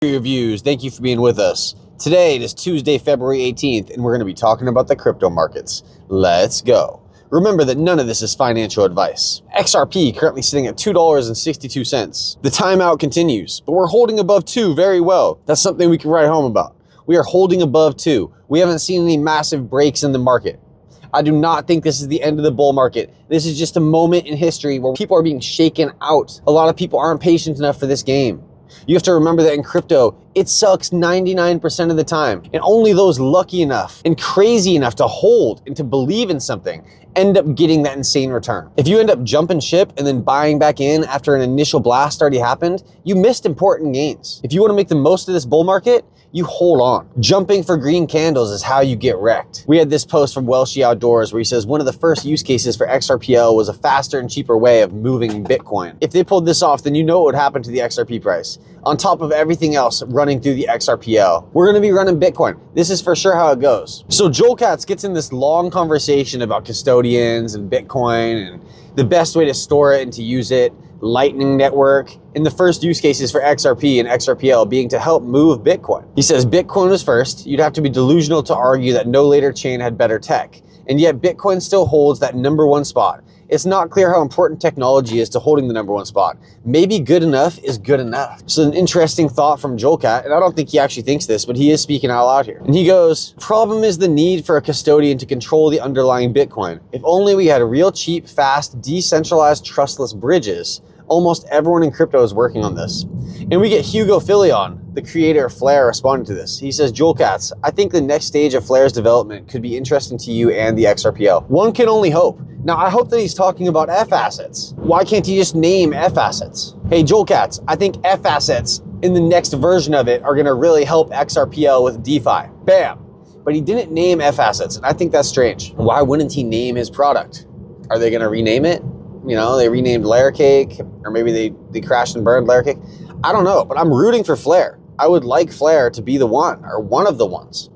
Reviews. Thank you for being with us. Today it is Tuesday, February 18th, and we're going to be talking about the crypto markets. Let's go. Remember that none of this is financial advice. XRP currently sitting at $2.62. The timeout continues, but we're holding above 2 very well. That's something we can write home about. We are holding above 2. We haven't seen any massive breaks in the market. I do not think this is the end of the bull market. This is just a moment in history where people are being shaken out. A lot of people aren't patient enough for this game. You have to remember that in crypto, it sucks 99% of the time. And only those lucky enough and crazy enough to hold and to believe in something end up getting that insane return. If you end up jumping ship and then buying back in after an initial blast already happened, you missed important gains. If you want to make the most of this bull market, you hold on. Jumping for green candles is how you get wrecked. We had this post from Welshie Outdoors where he says one of the first use cases for XRPL was a faster and cheaper way of moving Bitcoin. If they pulled this off, then you know what would happen to the XRP price. On top of everything else running through the XRPL, we're gonna be running Bitcoin. This is for sure how it goes. So Joel Katz gets in this long conversation about custodians and Bitcoin and the best way to store it and to use it, Lightning Network, and the first use cases for XRP and XRPL being to help move Bitcoin. He says Bitcoin was first. You'd have to be delusional to argue that no later chain had better tech. And yet Bitcoin still holds that #1 spot. It's not clear how important technology is to holding the #1 spot. Maybe good enough is good enough. So an interesting thought from Joel Katz, and I don't think he actually thinks this, but he is speaking out loud here. And he goes, problem is the need for a custodian to control the underlying Bitcoin. If only we had real cheap, fast, decentralized, trustless bridges. Almost everyone in crypto is working on this. And we get Hugo Filion, the creator of FLR, responding to this. He says, Joel Katz, I think the next stage of FLR's development could be interesting to you and the XRPL. One can only hope. Now, I hope that he's talking about F assets. Why can't he just name F assets? Hey, Joel Katz, I think F assets in the next version of it are gonna really help XRPL with DeFi. Bam. But he didn't name F assets, and I think that's strange. Why wouldn't he name his product? Are they gonna rename it? You know, they renamed Layer Cake, or maybe they crashed and burned Layer Cake. I don't know, but I'm rooting for FLR. I would like FLR to be the one, or one of the ones.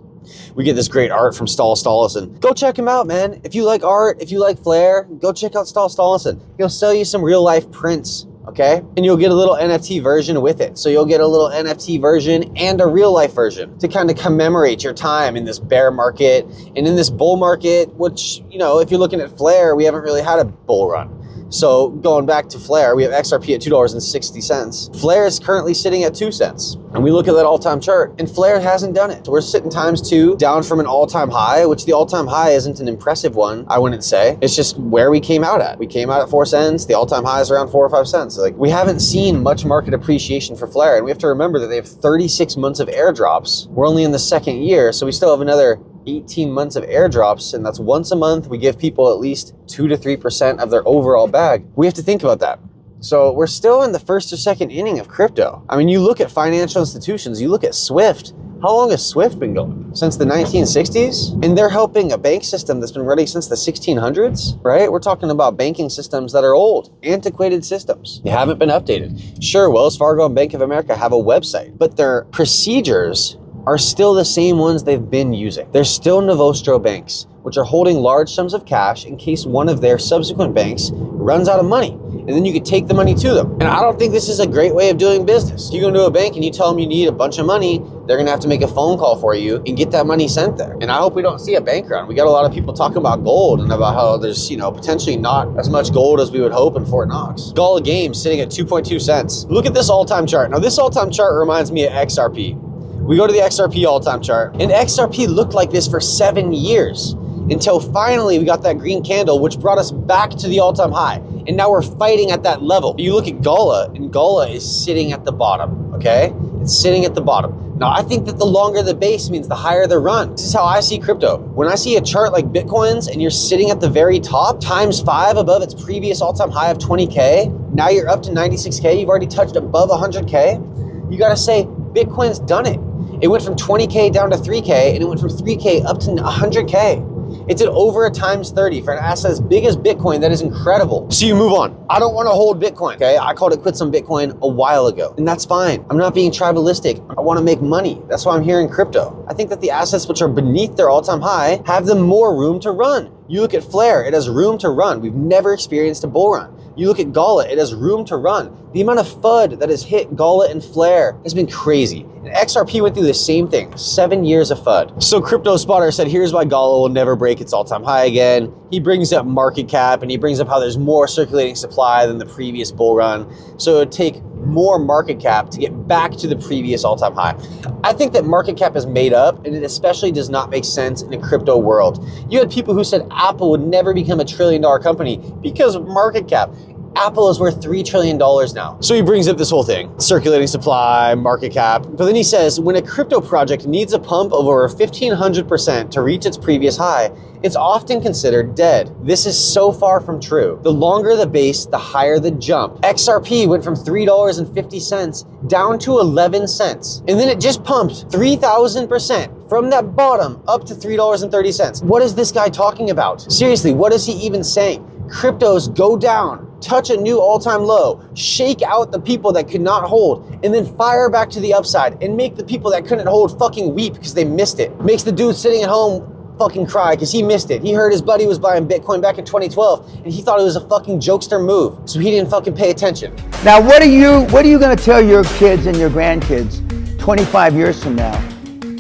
We get this great art from Stahl Stallison. Go check him out, man. If you like art, if you like FLR, go check out Stahl Stallison. He'll sell you some real life prints, okay? And you'll get a little NFT version with it. So you'll get a little NFT version and a real life version to kind of commemorate your time in this bear market and in this bull market, which, you know, if you're looking at FLR, we haven't really had a bull run. So going back to FLR, we have XRP at $2.60. FLR is currently sitting at 2 cents. And we look at that all-time chart, and FLR hasn't done it. So we're sitting ×2 down from an all-time high, which the all-time high isn't an impressive one, I wouldn't say. It's just where we came out at. We came out at 4 cents. The all-time high is around 4 or 5 cents. Like, we haven't seen much market appreciation for FLR, and we have to remember that they have 36 months of airdrops. We're only in the second year, so we still have another 18 months of airdrops, and that's once a month. We give people at least 2 to 3% of their overall bag. We have to think about that. So we're still in the first or second inning of crypto. I mean, you look at financial institutions, you look at SWIFT. How long has SWIFT been going? Since the 1960s? And they're helping a bank system that's been running since the 1600s, right? We're talking about banking systems that are old, antiquated systems. They haven't been updated. Sure, Wells Fargo and Bank of America have a website, but their procedures are still the same ones they've been using. They're still Novostro banks, which are holding large sums of cash in case one of their subsequent banks runs out of money. And then you could take the money to them. And I don't think this is a great way of doing business. You go to a bank and you tell them you need a bunch of money, they're gonna have to make a phone call for you and get that money sent there. And I hope we don't see a bank run. We got a lot of people talking about gold and about how there's, you know, potentially not as much gold as we would hope in Fort Knox. Gala Games sitting at 2.2 cents. Look at this all-time chart. Now this all-time chart reminds me of XRP. We go to the XRP all-time chart, and XRP looked like this for 7 years until finally we got that green candle, which brought us back to the all-time high. And now we're fighting at that level. You look at Gala, and Gala is sitting at the bottom, okay? It's sitting at the bottom. Now, I think that the longer the base means the higher the run. This is how I see crypto. When I see a chart like Bitcoin's and you're sitting at the very top, ×5 above its previous all-time high of 20K, now you're up to 96K, you've already touched above 100K, you gotta say, Bitcoin's done it. It went from 20K down to 3K, and it went from 3K up to 100K. It's at over a ×30 for an asset as big as Bitcoin. That is incredible. So you move on. I don't want to hold Bitcoin, okay? I called it quits on Bitcoin a while ago, and that's fine. I'm not being tribalistic. I want to make money. That's why I'm here in crypto. I think that the assets which are beneath their all-time high have the more room to run. You look at FLR, it has room to run. We've never experienced a bull run. You look at Gala, it has room to run. The amount of FUD that has hit Gala and FLR has been crazy. And XRP went through the same thing, 7 years of FUD. So Crypto Spotter said, here's why Gala will never break its all-time high again. He brings up market cap and he brings up how there's more circulating supply than the previous bull run. So it would take more market cap to get back to the previous all-time high. I think that market cap is made up, and it especially does not make sense in a crypto world. You had people who said Apple would never become a $1 trillion company because of market cap. Apple is worth $3 trillion now. So he brings up this whole thing, circulating supply, market cap. But then he says, when a crypto project needs a pump of over 1,500% to reach its previous high, it's often considered dead. This is so far from true. The longer the base, the higher the jump. XRP went from $3.50 down to 11 cents. And then it just pumped 3,000% from that bottom up to $3.30. What is this guy talking about? Seriously, what is he even saying? Cryptos go down, touch a new all-time low, shake out the people that could not hold, and then fire back to the upside and make the people that couldn't hold fucking weep because they missed it. Makes the dude sitting at home fucking cry because he missed it. He heard his buddy was buying Bitcoin back in 2012 and he thought it was a fucking jokester move, so he didn't fucking pay attention. Now what are you going to tell your kids and your grandkids 25 years from now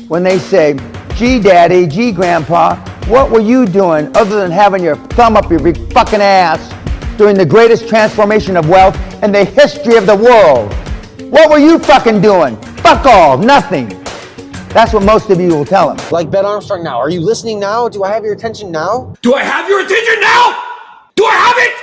when they say, gee daddy, gee grandpa, what were you doing other than having your thumb up your big fucking ass during the greatest transformation of wealth in the history of the world? What were you fucking doing? Fuck all, nothing. That's what most of you will tell them. Like Ben Armstrong now. Are you listening now? Do I have your attention now? Do I have your attention now? Do I have it?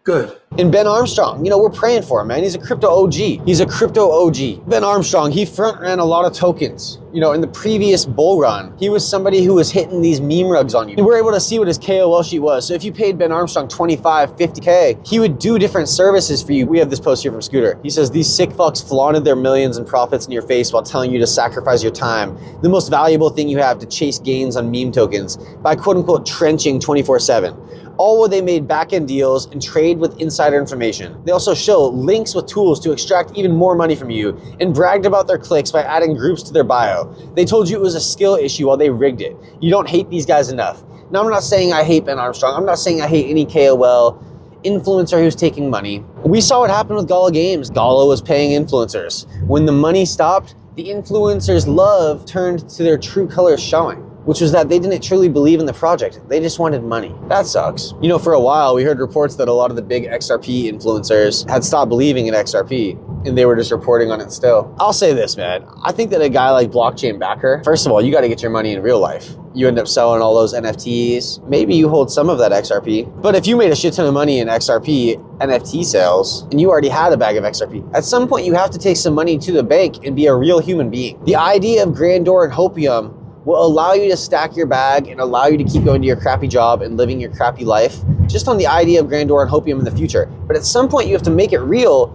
Good. And Ben Armstrong, you know, we're praying for him, man. He's a crypto OG. He's a crypto OG. Ben Armstrong, he front ran a lot of tokens. You know, in the previous bull run, he was somebody who was hitting these meme rugs on you. We were able to see what his KOL sheet was. So if you paid Ben Armstrong 25, 50K, he would do different services for you. We have this post here from Scooter. He says, these sick fucks flaunted their millions in profits in your face while telling you to sacrifice your time, the most valuable thing you have, to chase gains on meme tokens by quote unquote trenching 24/7. All while they made back-end deals and trade with insider information. They also show links with tools to extract even more money from you and bragged about their clicks by adding groups to their bio. They told you it was a skill issue while they rigged it. You don't hate these guys enough. Now, I'm not saying I hate Ben Armstrong. I'm not saying I hate any KOL influencer who's taking money. We saw what happened with Gala Games. Gala was paying influencers. When the money stopped, the influencers' love turned to their true colors showing, which was that they didn't truly believe in the project. They just wanted money. That sucks. You know, for a while, we heard reports that a lot of the big XRP influencers had stopped believing in XRP and they were just reporting on it still. I'll say this, man. I think that a guy like Blockchain Backer, first of all, you got to get your money in real life. You end up selling all those NFTs. Maybe you hold some of that XRP. But if you made a shit ton of money in XRP NFT sales and you already had a bag of XRP, at some point you have to take some money to the bank and be a real human being. The idea of grandeur and hopium will allow you to stack your bag and allow you to keep going to your crappy job and living your crappy life just on the idea of grandeur and hopium in the future. But at some point you have to make it real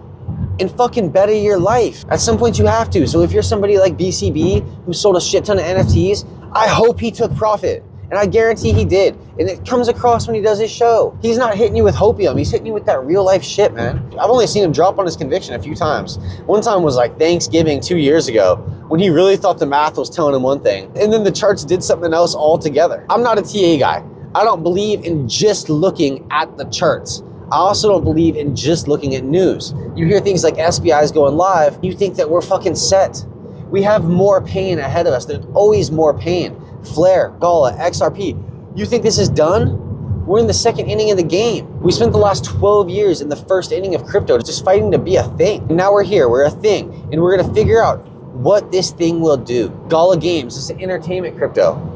and fucking better your life. At some point you have to. So if you're somebody like BCB who sold a shit ton of NFTs, I hope he took profit. And I guarantee he did. And it comes across when he does his show. He's not hitting you with hopium. He's hitting you with that real life shit, man. I've only seen him drop on his conviction a few times. One time was like Thanksgiving 2 years ago when he really thought the math was telling him one thing. And then the charts did something else altogether. I'm not a TA guy. I don't believe in just looking at the charts. I also don't believe in just looking at news. You hear things like SBI's going live, you think that we're fucking set. We have more pain ahead of us. There's always more pain. FLR, Gala, XRP. You think this is done? We're in the second inning of the game. We spent the last 12 years in the first inning of crypto just fighting to be a thing. And now we're here, we're a thing. And we're gonna figure out what this thing will do. Gala Games is an entertainment crypto.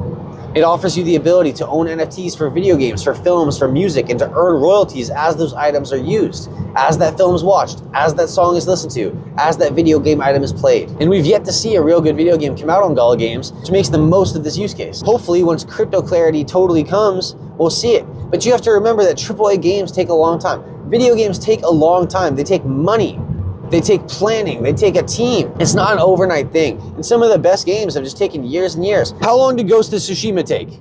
It offers you the ability to own NFTs for video games, for films, for music, and to earn royalties as those items are used, as that film is watched, as that song is listened to, as that video game item is played. And we've yet to see a real good video game come out on Gala Games, which makes the most of this use case. Hopefully, once crypto clarity totally comes, we'll see it. But you have to remember that AAA games take a long time. Video games take a long time. They take money. They take planning, they take a team. It's not an overnight thing. And some of the best games have just taken years and years. How long did Ghost of Tsushima take?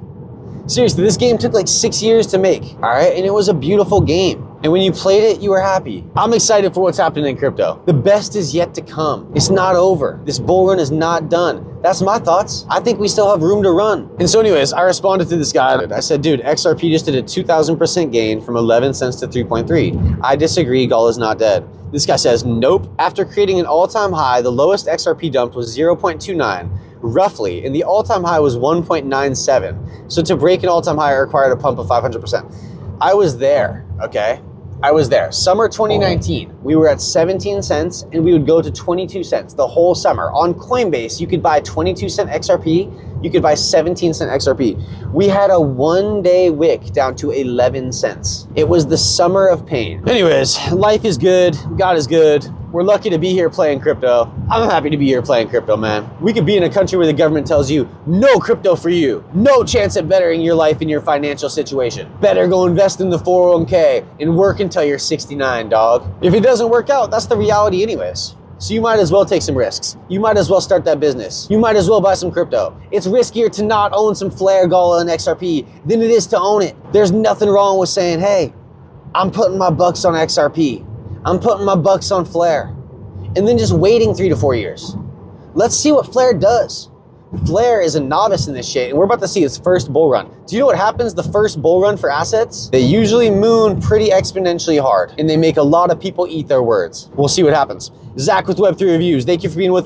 Seriously, this game took like 6 years to make, all right? And it was a beautiful game. And when you played it, you were happy. I'm excited for what's happening in crypto. The best is yet to come. It's not over. This bull run is not done. That's my thoughts. I think we still have room to run. And so anyways, I responded to this guy. I said, dude, XRP just did a 2,000% gain from 11 cents to 3.3. I disagree, Gala is not dead. This guy says, nope. After creating an all-time high, the lowest XRP dumped was 0.29, roughly, and the all-time high was 1.97. So to break an all-time high, it required a pump of 500%. I was there, okay? I was there. Summer 2019, we were at 17 cents and we would go to 22 cents the whole summer. On Coinbase, you could buy 22 cent XRP, you could buy 17 cent XRP. We had a one-day wick down to 11 cents. It was the summer of pain. Anyways, life is good, God is good. We're lucky to be here playing crypto. I'm happy to be here playing crypto, man. We could be in a country where the government tells you, no crypto for you. No chance at bettering your life and your financial situation. Better go invest in the 401k and work until you're 69, dog. If it doesn't work out, that's the reality anyways. So you might as well take some risks. You might as well start that business. You might as well buy some crypto. It's riskier to not own some FLR, Gala, and XRP than it is to own it. There's nothing wrong with saying, hey, I'm putting my bucks on XRP. I'm putting my bucks on FLR. And then just waiting 3 to 4 years. Let's see what FLR does. FLR is a novice in this shit, and we're about to see its first bull run. Do you know what happens the first bull run for assets? They usually moon pretty exponentially hard, and they make a lot of people eat their words. We'll see what happens. Zach with Web3 Reviews. Thank you for being with us.